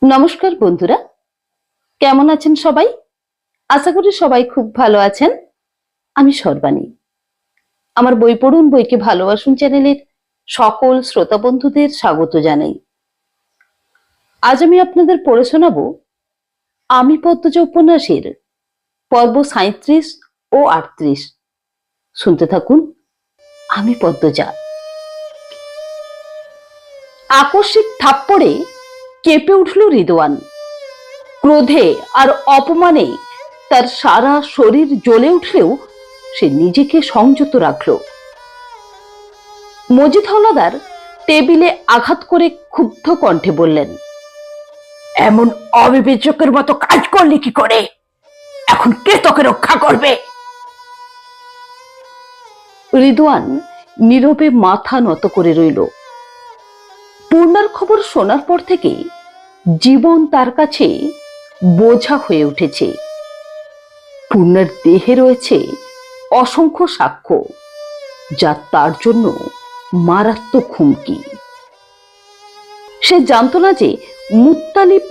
নমস্কার বন্ধুরা, কেমন আছেন সবাই? আশা করি সবাই খুব ভালো আছেন। আমি সর্বাণী। আমার বই পড়ুন বইকে ভালোবাসুন চ্যানেলের সকল শ্রোতা বন্ধুদের স্বাগত জানাই। আজ আমি আপনাদের পড়ে শোনাবো আমি পদ্মজা উপন্যাসের পর্ব 37 ও 38। শুনতে থাকুন। আমি পদ্মজা। আকস্মিক থাপ্পড়ে কেঁপে উঠল রিদওয়ান। ক্রোধে আর অপমানে তার সারা শরীর জ্বলে উঠলেও সে নিজেকে সংযত রাখল। মজিদ হাওলাদার টেবিলে আঘাত করে ক্ষুব্ধ কণ্ঠে বললেন, এমন অবিবেচকের মতো কাজ করলি কি করে? এখন কে তোকে রক্ষা করবে? রিদওয়ান নীরবে মাথা নত করে রইল। পূর্ণার খবর শোনার পর থেকে জীবন তার কাছে বোঝা হয়ে উঠেছে। পূর্ণার দেহে রয়েছে অসংখ্য সাক্ষ্য, যা তার জন্য মারাত্মক হুমকি। সে জানত না যে মুত্তালিব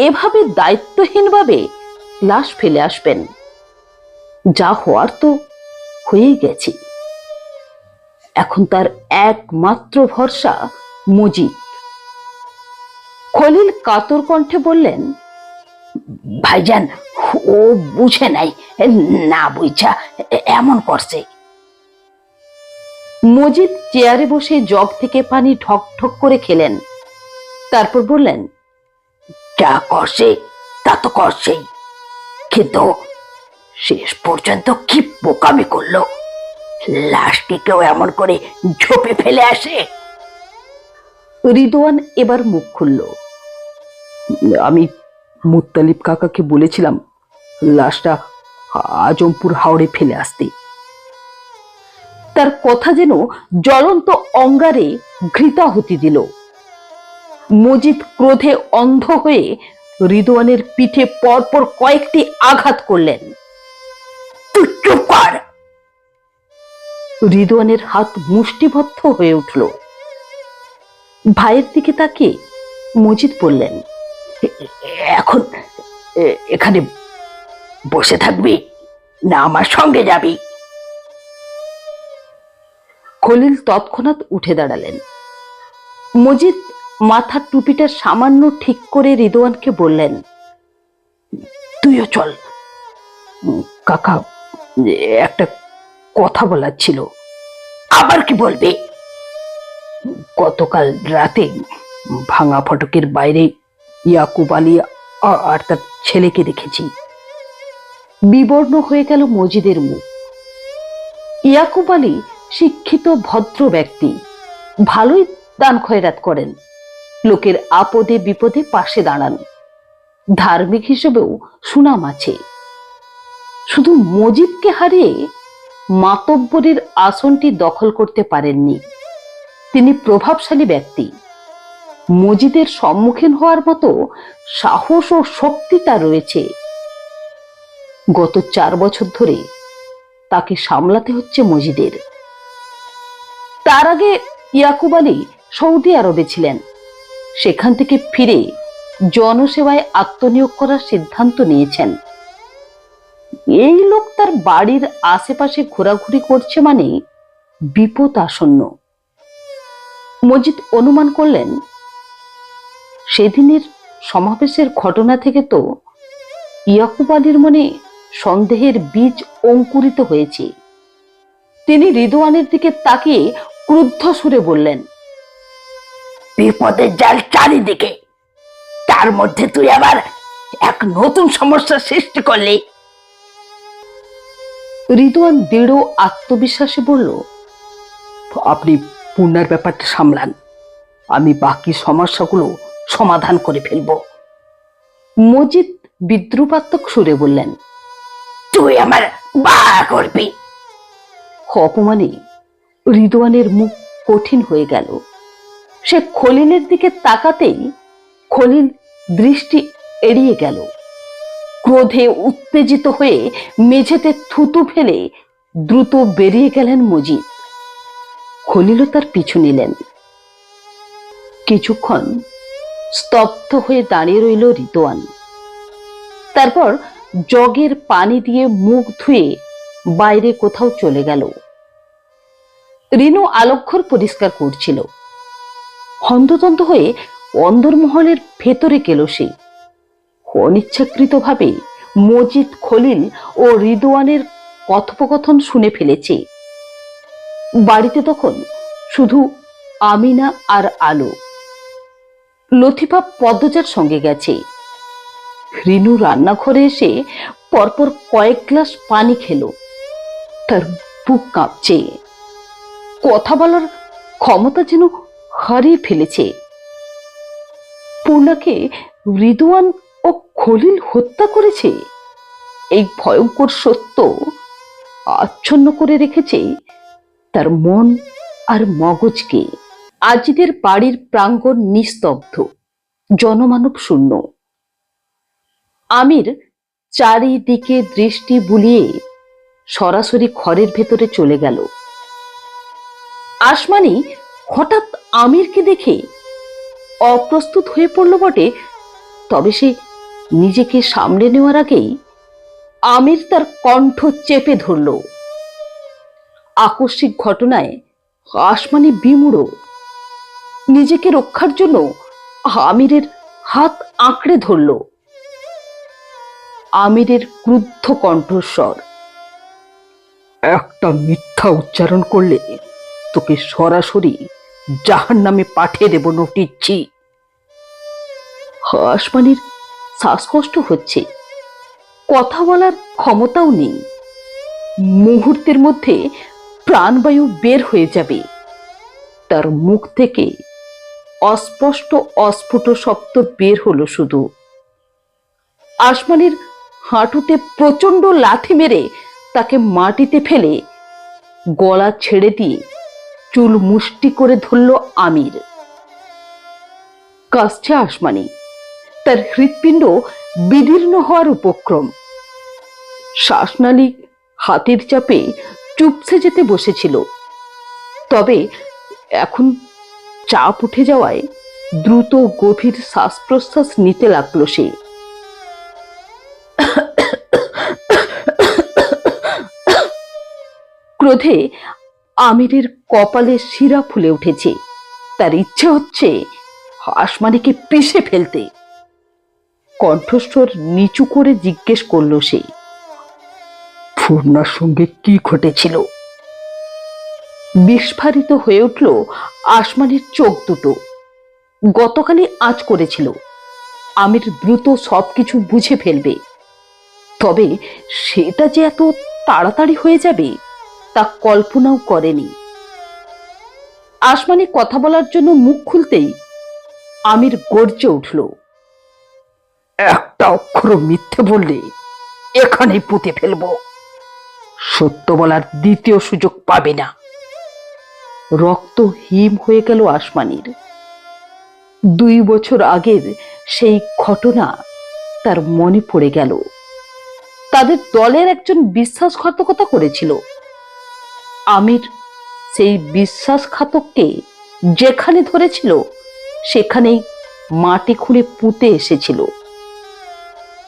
এভাবে দায়িত্বহীনভাবে লাশ ফেলে আসবেন। যা হওয়ার তো হয়েই গেছে। এখন তার একমাত্র ভরসা মজিদ। খলিল কাতর কণ্ঠে বললেন, ভাইজান, ও বুঝে নাই, না বুঝা এমন করছে। মজিদ চেয়ারে বসে জগ থেকে পানি ঠক ঠক করে খেলেন। তারপর বললেন, যা করছে তা তো করছেই, কিন্তু শেষ পর্যন্ত কি বোকামি করলো? লাশকে কেউ এমন করে ঝোপে ফেলে আসে? রিদওয়ান এবার মুখ খুলল। আমি মুত্তালিব কাকাকে বলেছিলাম লাশটা আজমপুর হাওড়ে ফেলে আসতে। তার কথা যেন জ্বলন্ত অঙ্গারে ঘৃতাহুতি দিল। মজিদ ক্রোধে অন্ধ হয়ে রিদওয়ানের পিঠে পরপর কয়েকটি আঘাত করলেন। তুই চুপ কর! রিদওয়ানের হাত মুষ্টিবদ্ধ হয়ে উঠল। ভাইয়ের দিকে তাকিয়ে মজিদ বললেন, এখন এখানে বসে থাকবি না আমার সঙ্গে যাবি? খলিল তৎক্ষণাৎ উঠে দাঁড়ালেন। মজিদ মাথার টুপিটা সামান্য ঠিক করে রিদওয়ানকে বললেন, তুইও চল। কাকা, একটা কথা বলার ছিল। আবার কি বলবি? গতকাল রাতে ভাঙা ফটকের বাইরে ইয়াকুব আলী আর তার ছেলেকে দেখেছি। বিবর্ণ হয়ে গেল মজিদের মুখ। ইয়াকুব আলী শিক্ষিত ভদ্র ব্যক্তি, ভালোই দান খয়রাত করেন, লোকের আপদে বিপদে পাশে দাঁড়ান, ধার্মিক হিসেবেও সুনাম আছে। শুধু মজিদকে হারিয়ে মাতব্বরের আসনটি দখল করতে পারেননি। তিনি প্রভাবশালী ব্যক্তি। মজিদের সম্মুখীন হওয়ার মতো সাহস ও শক্তি তার রয়েছে। গত 4 বছর ধরে তাকে সামলাতে হচ্ছে মজিদের। তার আগে ইয়াকুব আলী সৌদি আরবে ছিলেন। সেখান থেকে ফিরে জনসেবায় আত্মনিয়োগ করার সিদ্ধান্ত নিয়েছেন। এই লোক তার বাড়ির আশেপাশে ঘোরাঘুরি করছে মানে বিপদ আসন্ন। মজিদ অনুমান করলেন, সেদিনের সমাবেশের ঘটনা থেকে তো ইয়াকুব আলীর মনে সন্দেহের বীজ অঙ্কুরিত হয়েছে। তিনি রিদওয়ানের দিকে তাকিয়ে ক্রুদ্ধ সুরে বললেন, বিপদের জাল চারিদিকে, তার মধ্যে তুই আবার এক নতুন সমস্যার সৃষ্টি করলি। রিদওয়ান দৃঢ় আত্মবিশ্বাসে বলল, আপনি পূর্ণার ব্যাপারটা সামলান, আমি বাকি সমস্যাগুলো সমাধান করে ফেলব। মজিদ বিদ্রুপাত্মক সুরে বললেন, তুই আমার বা করবি? অপমানে রিদওয়ানের মুখ কঠিন হয়ে গেল। সে খলিলের দিকে তাকাতেই খলিল দৃষ্টি এড়িয়ে গেল। ক্রোধে উত্তেজিত হয়ে মেঝেতে থুতু ফেলে দ্রুত বেরিয়ে গেলেন মজিদ। খলিলও তার পিছু নিলেন। কিছুক্ষণ স্তব্ধ হয়ে দাঁড়িয়ে রইল রিদওয়ান। তারপর জগের পানি দিয়ে মুখ ধুয়ে বাইরে কোথাও চলে গেল। রিনু আলোকঘর পরিষ্কার করছিল। হন্তদন্ত হয়ে অন্দরমহলের ভেতরে গেল সে। অনিচ্ছাকৃতভাবে মজিদ, খলিল ও রিদওয়ানের কথোপকথন শুনে ফেলেছে। বাড়িতে তখন শুধু আমিনা আর আলো। লতিফা পদ্মজার সঙ্গে গেছে। রিনু রান্নাঘরে এসে পরপর কয়েক গ্লাস পানি খেলো। তার বুক কাঁপছে, কথা বলার ক্ষমতা যেন হারিয়ে ফেলেছে। পূর্ণাকে রিদওয়ান ও খলিল হত্যা করেছে, এই ভয়ঙ্কর সত্য আচ্ছন্ন করে রেখেছে তার মন আর মগজকে। আজিদের বাড়ির প্রাঙ্গণ নিস্তব্ধ, জনমানব শূন্য। আমির চারিদিকে দৃষ্টি বুলিয়ে সরাসরি ঘরের ভেতরে চলে গেল। আসমানি হঠাৎ আমিরকে দেখে অপ্রস্তুত হয়ে পড়ল বটে, তবে সে নিজেকে সামলে নেওয়ার আগেই আমির তার কণ্ঠ চেপে ধরল। আকস্মিক ঘটনায় আসমানি বিমূঢ়। নিজেকে রক্ষার জন্য আমিরের হাত আঁকড়ে ধরল। আমিরের ক্রুদ্ধ কণ্ঠস্বর, একটা মিথ্যা উচ্চারণ করলে তোকে সরাসরি জাহান্নামে পাঠিয়ে দেব, নোটিচ্ছি। আসমানির শ্বাসকষ্ট হচ্ছে, কথা বলার ক্ষমতাও নেই। মুহূর্তের মধ্যে প্রাণবায়ু বের হয়ে যাবে। তার মুখ থেকে অস্পষ্ট অস্ফুট শব্দ বের হলো শুধু। আসমানির হাঁটুতে প্রচন্ড লাথি মেরে তাকে মাটিতে ফেলে গলা ছেড়ে দিয়ে চুল মুষ্টি করে ধরল আমির। কাশছে আসমানি, তার হৃৎপিণ্ড বিদীর্ণ হওয়ার উপক্রম। শ্বাসনালী হাতের চাপে চুপসে যেতে বসেছিল, তবে এখন চাপ উঠে যাওয়ায় দ্রুত গভীর শ্বাস প্রশ্বাস নিতে লাগলো সে। ক্রোধে আমিরের কপালে শিরা ফুলে উঠেছে। তার ইচ্ছে হচ্ছে আসমানিকে পিষে ফেলতে। কণ্ঠস্বর নিচু করে জিজ্ঞেস করলো সে, পূর্ণার সঙ্গে কি ঘটেছিল? বিস্ফারিত হয়ে উঠল আসমানির চোখ দুটো। গতকালই আঁচ করেছিল আমির দ্রুত সবকিছু বুঝে ফেলবে, তবে সেটা যে এত তাড়াতাড়ি হয়ে যাবে তা কল্পনাও করেনি। আসমানি কথা বলার জন্য মুখ খুলতেই আমির গর্জে উঠল, একটা অক্ষর মিথ্যে বললে এখানেই পুঁতে ফেলবো, সত্য বলার দ্বিতীয় সুযোগ পাবে না। রক্ত হিম হয়ে গেল আসমানির। 2 বছর আগের সেই ঘটনা তার মনে পড়ে গেল। তাদের দলের একজন বিশ্বাসঘাতকতা করেছিল। আমির সেই বিশ্বাসঘাতককে যেখানে ধরেছিল সেখানেই মাটি খুঁড়ে পুঁতে এসেছিল।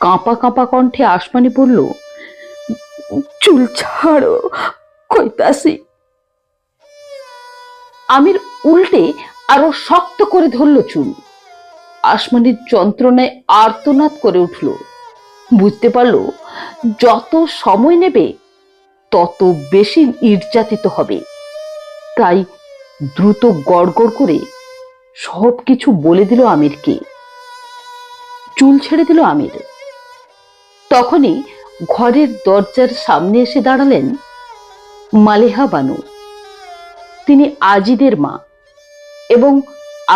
কাঁপা কাঁপা কণ্ঠে আসমানি বলল, চুল ছাড়ো, কইতাছি। আমির উল্টে আরো শক্ত করে ধরল চুল। আসমানির যন্ত্রণায় আর্তনাদ করে উঠল। বুঝতে পারল যত সময় নেবে তত বেশি নির্যাতিত হবে। তাই দ্রুত গড়গড় করে সবকিছু বলে দিল আমিরকে। চুল ছেড়ে দিল আমির। তখনই ঘরের দরজার সামনে এসে দাঁড়ালেন মালেহা বানু। তিনি আজিদের মা এবং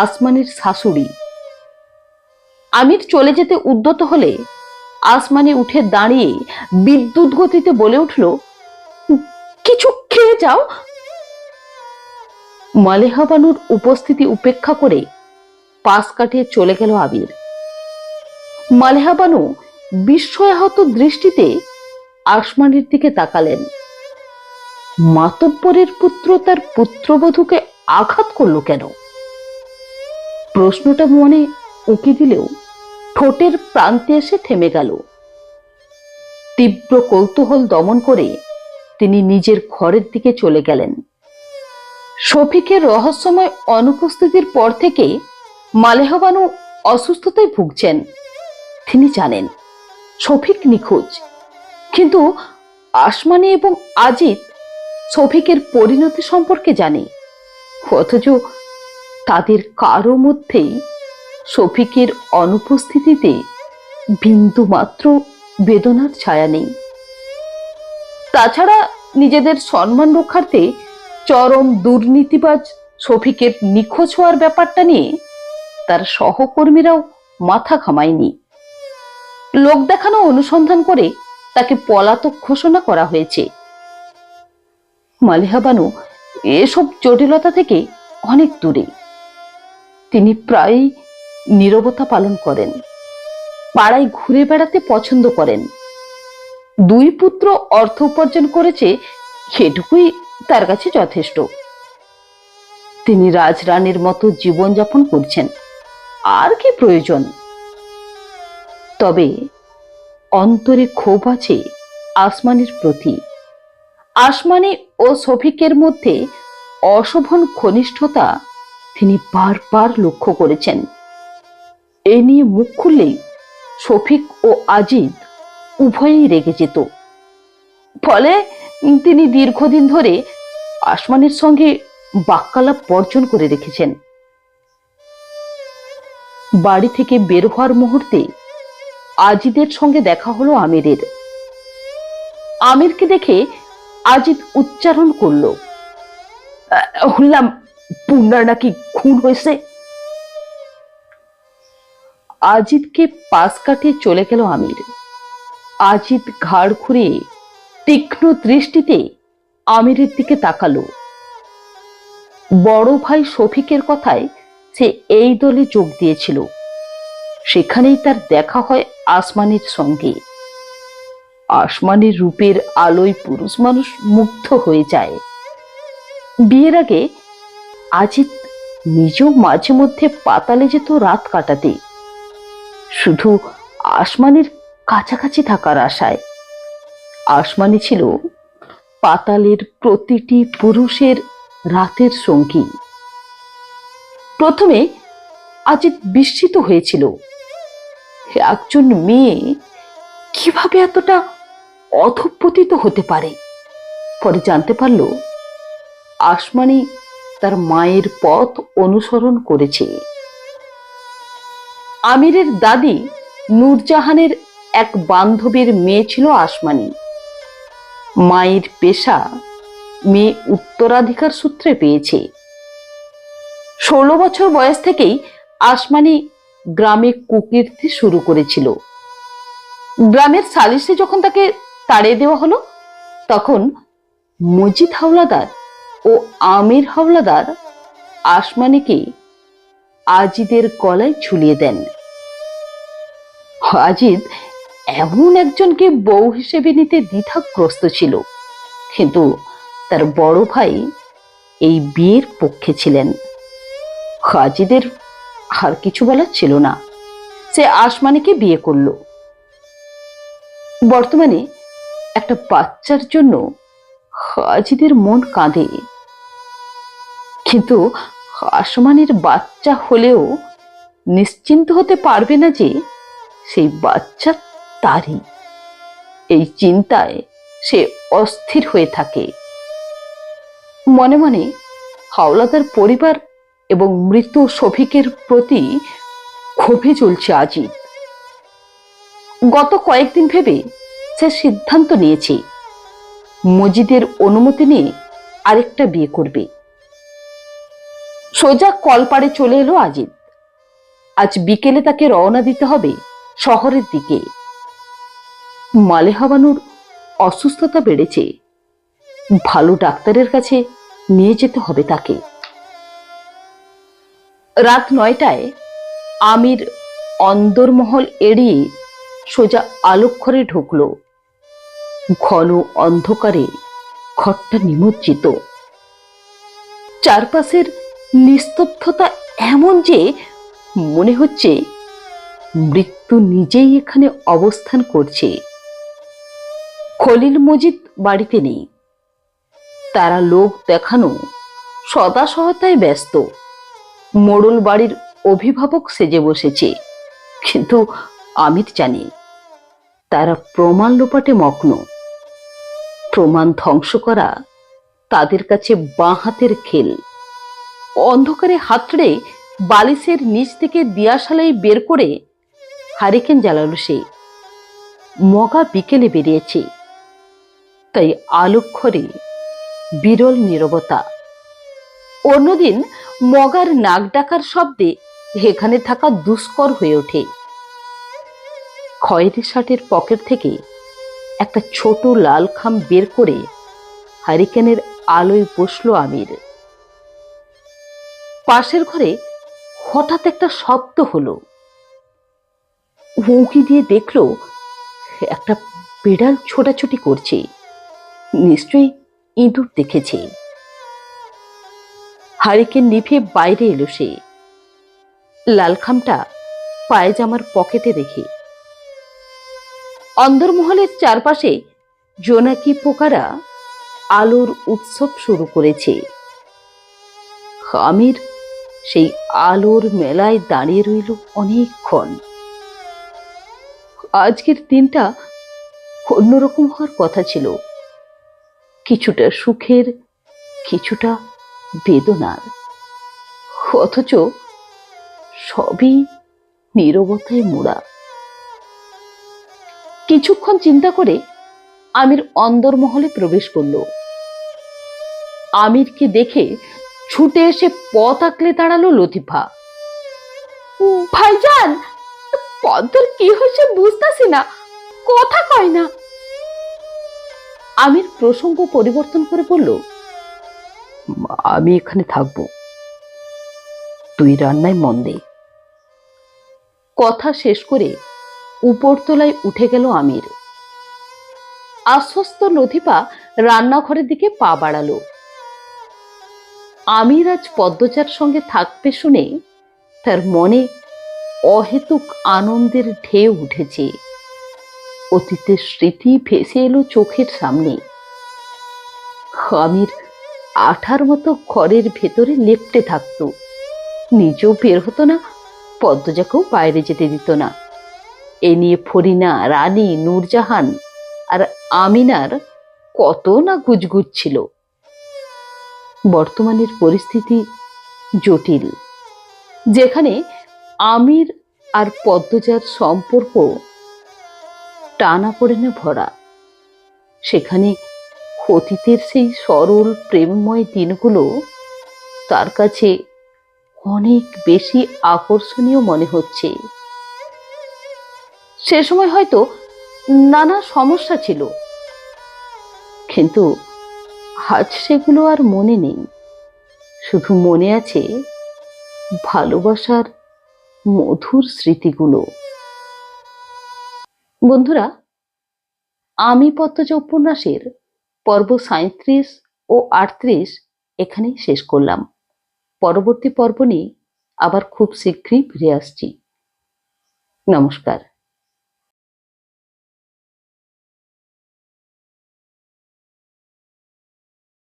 আসমানির শাশুড়ি। আমির চলে যেতে উদ্যত হলে আসমানি উঠে দাঁড়িয়ে বিদ্যুৎ গতিতে বলে উঠল, কিছু খেয়ে যাও। মালেহা বানুর উপস্থিতি উপেক্ষা করে পাশ কাটিয়ে চলে গেল আবির। মালেহা বানু বিস্ময়াহত দৃষ্টিতে আসমানির দিকে তাকালেন। মাতব্বরের পুত্র তার পুত্রবধূকে আঘাত করলো কেন? প্রশ্নটা মনে উঁকি দিলেও ঠোঁটের প্রান্তে এসে থেমে গেল। তীব্র কৌতূহল দমন করে তিনি নিজের ঘরের দিকে চলে গেলেন। শফিকের রহস্যময় অনুপস্থিতির পর থেকে মালেহা বানু অসুস্থতায় ভুগছেন। তিনি জানেন শফিক নিখোঁজ, কিন্তু আসমানি এবং আজিত শফিকের পরিণতি সম্পর্কে জানে, অথচ তাদের কারো মধ্যেই শফিকের অনুপস্থিতিতে বিন্দু মাত্র বেদনার ছায়া নেই। তাছাড়া নিজেদের সম্মান রক্ষার্থে চরম দুর্নীতিবাজ শফিকের নিখোঁজ হওয়ার ব্যাপারটা নিয়ে তার সহকর্মীরাও মাথা ঘামায়নি। লোক দেখানো অনুসন্ধান করে তাকে পলাতক ঘোষণা করা হয়েছে। মালেহা বানু এসব জটিলতা থেকে অনেক দূরে। তিনি প্রায়ই নীরবতা পালন করেন, পাড়ায় ঘুরে বেড়াতে পছন্দ করেন। দুই পুত্র অর্থ উপার্জন করেছে, সেটুকুই তার কাছে যথেষ্ট। তিনি রাজরানীর মতো জীবনযাপন করছেন, আর কি প্রয়োজন? তবে অন্তরে ক্ষোভ আছে আসমানির প্রতি। আসমানি ও শফিকের মধ্যে অশোভন ঘনিষ্ঠতা তিনি বারবার লক্ষ্য করেছেন। এ নিয়ে মুখ খুললেই শফিক ও আজিদ উভয়েই রেগে যেত। ফলে তিনি দীর্ঘদিন ধরে আসমানের সঙ্গে বাক্যালাপ বর্জন করে রেখেছেন। বাড়ি থেকে বের হওয়ার মুহূর্তে আজিদের সঙ্গে দেখা হলো আমিরের। আমিরকে দেখে আজিদ উচ্চারণ করল, শুনলাম পূর্ণার নাকি খুন হয়েছে। আজিদকে পাশ কাটিয়ে চলে গেল আমির। আজিদ ঘাড় ঘুরিয়ে তীক্ষ্ণ দৃষ্টিতে আমিরের দিকে তাকালো। বড় ভাই শফিকের কথায় সে এই দলে যোগ দিয়েছিল। সেখানেই তার দেখা হয় আসমানির সঙ্গে। আসমানির রূপের আলোয় পুরুষ মানুষ মুগ্ধ হয়ে যায়। বিয়ের আগে আজিদ নিজেও মাঝে মধ্যে পাতালে যেত রাত কাটাতে, শুধু আসমানির কাছাকাছি থাকার আশায়। আসমানি ছিল পাতালের প্রতিটি পুরুষের রাতের সঙ্গী। প্রথমে আজিদ বিস্মিত হয়েছিল, একজন মেয়ে কিভাবে এতটা অধঃপতিত হতে পারে। পরে জানতে পারল আসমানি তার মায়ের পথ অনুসরণ করেছে। আমিরের দাদি নূরজাহানের এক বান্ধবীর মেয়ে ছিল আসমানি। মায়ের পেশা মেয়ে উত্তরাধিকার সূত্রে পেয়েছে। 16 বছর বয়স থেকেই আসমানি গ্রামে কুকীর্তি শুরু করেছিল। গ্রামের সালিসে যখন তাকে তাড়িয়ে দেওয়া হলো, তখন মজিদ হাওলাদার ও আমির হাওলাদার আসমানিকে আজিদের গলায় ঝুলিয়ে দেন। আজিদ এমন একজনকে বউ হিসেবে নিতে দ্বিধাগ্রস্ত ছিল, কিন্তু তার বড় ভাই এই বিয়ের পক্ষে ছিলেন। আজিদের আর কিছু বলার ছিল না, সে আসমানিকে বিয়ে করল। বর্তমানে একটা বাচ্চার জন্য আজিদের মন কাঁদে, কিন্তু আসমানির বাচ্চা হলেও নিশ্চিন্ত হতে পারবে না যে সেই বাচ্চা তারই। এই চিন্তায় সে অস্থির হয়ে থাকে। মনে মনে হাওলাদার পরিবার এবং মৃত শফিকের প্রতি ক্ষোভে চলছে আজিদ। গত কয়েকদিন ভেবে সে সিদ্ধান্ত নিয়েছে মজিদের অনুমতি নিয়ে আরেকটা বিয়ে করবে। সোজা কলপাড়ে চলে এলো আজিদ। আজ বিকেলে তাকে রওনা দিতে হবে শহরের দিকে। মালেহা বানুর অসুস্থতা বেড়েছে, ভালো ডাক্তারের কাছে নিয়ে যেতে হবে তাকে। রাত 9টায় আমির অন্দরমহল এড়িয়ে সোজা আলোকঘরে ঢুকলো। ঘন অন্ধকারে ঘরটা নিমজ্জিত। চারপাশের নিস্তব্ধতা এমন যে মনে হচ্ছে মৃত্যু নিজেই এখানে অবস্থান করছে। খলিল মজিদ বাড়িতে নেই, তারা লোক দেখানো সদা সহায়তায় ব্যস্ত। মোড়ল বাড়ির অভিভাবক সেজে বসেছে, কিন্তু আমির জানে তারা প্রমাণ লোপাটে মগ্ন। প্রমাণ ধ্বংস করা তাদের কাছে বাঁ হাতের খেল। অন্ধকারে হাতড়ে বালিশের নিচ থেকে দিয়াশালাই বের করে হারিকেন জ্বালালো সে। মগা বিকেলে বেরিয়েছে, তাই আলোকঘরে বিরল নীরবতা। অন্যদিন মগার নাক ডাকার শব্দে এখানে থাকা দুষ্কর হয়ে ওঠে। খয়েরি শার্টের পকেট থেকে একটা ছোট লাল খাম বের করে হারিকেনের আলোয় বসলো আমির। পাশের ঘরে হঠাৎ একটা শব্দ হলো। উঁকি দিয়ে দেখলো একটা বিড়াল ছোটাছুটি করছে, নিশ্চয়ই ইঁদুর দেখেছে। হারিকেন নিভে বাইরে এলো সে, লাল খামটা পায়জামার পকেটে রেখে। অন্দরমহলের চারপাশে জোনাকি পোকারা আলোর উৎসব শুরু করেছে। আমির সেই আলোর মেলায় দাঁড়িয়ে রইল অনেকক্ষণ। আজকের দিনটা অন্যরকম হওয়ার কথা ছিল, কিছুটা সুখের, কিছুটা বেদনার, অথচ সবই নীরবতায় মোড়া। কিছুক্ষণ চিন্তা করে আমির অন্দরমহলে প্রবেশ করল। আমিরকে দেখে ছুটে এসে পথ আঁকলে দাঁড়ালো লতিফা। ভাইজান, পদ্মর কি হয়েছে বুঝতেছি না, কথা কয় না। আমির প্রসঙ্গ পরিবর্তন করে বলল, আমি এখানে থাকবো, তুই রান্নায় মন দে। কথা শেষ করে উপরতলায় উঠে গেল আমির। আশ্বস্ত লতিফা রান্নাঘরের দিকে পা বাড়ালো। আমির আজ পদ্মচার সঙ্গে থাকবে শুনে তার মনে অহেতুক আনন্দের ঢেউ উঠেছে। অতীতের স্মৃতি ভেসে এলো চোখের সামনে। আমির আঠার মতো ঘরের ভেতরে লেপ্টে থাকতো, নিজেও বের হতো না, পদ্মজাকেও বাইরে যেতে দিত না। এ নিয়ে ফরিনা, রানী, নূরজাহান আর আমিনার কত না গুজগুজ ছিল। বর্তমানের পরিস্থিতি জটিল, যেখানে আমির আর পদ্মজার সম্পর্ক টানাপোড়েনে ভরা। সেখানে অতীতের সেই সরল প্রেমময় দিনগুলো তার কাছে অনেক বেশি আকর্ষণীয় মনে হচ্ছে। সে সময় হয়তো নানা সমস্যা ছিল, কিন্তু আজ সেগুলো আর মনে নেই। শুধু মনে আছে ভালোবাসার মধুর স্মৃতিগুলো। বন্ধুরা, আমি পদ্মজা উপন্যাসের পর্ব 37 ও 38 এখানেই শেষ করলাম। পরবর্তী পর্ব নিয়ে আবার খুব শীঘ্রই ফিরে আসছি। নমস্কার।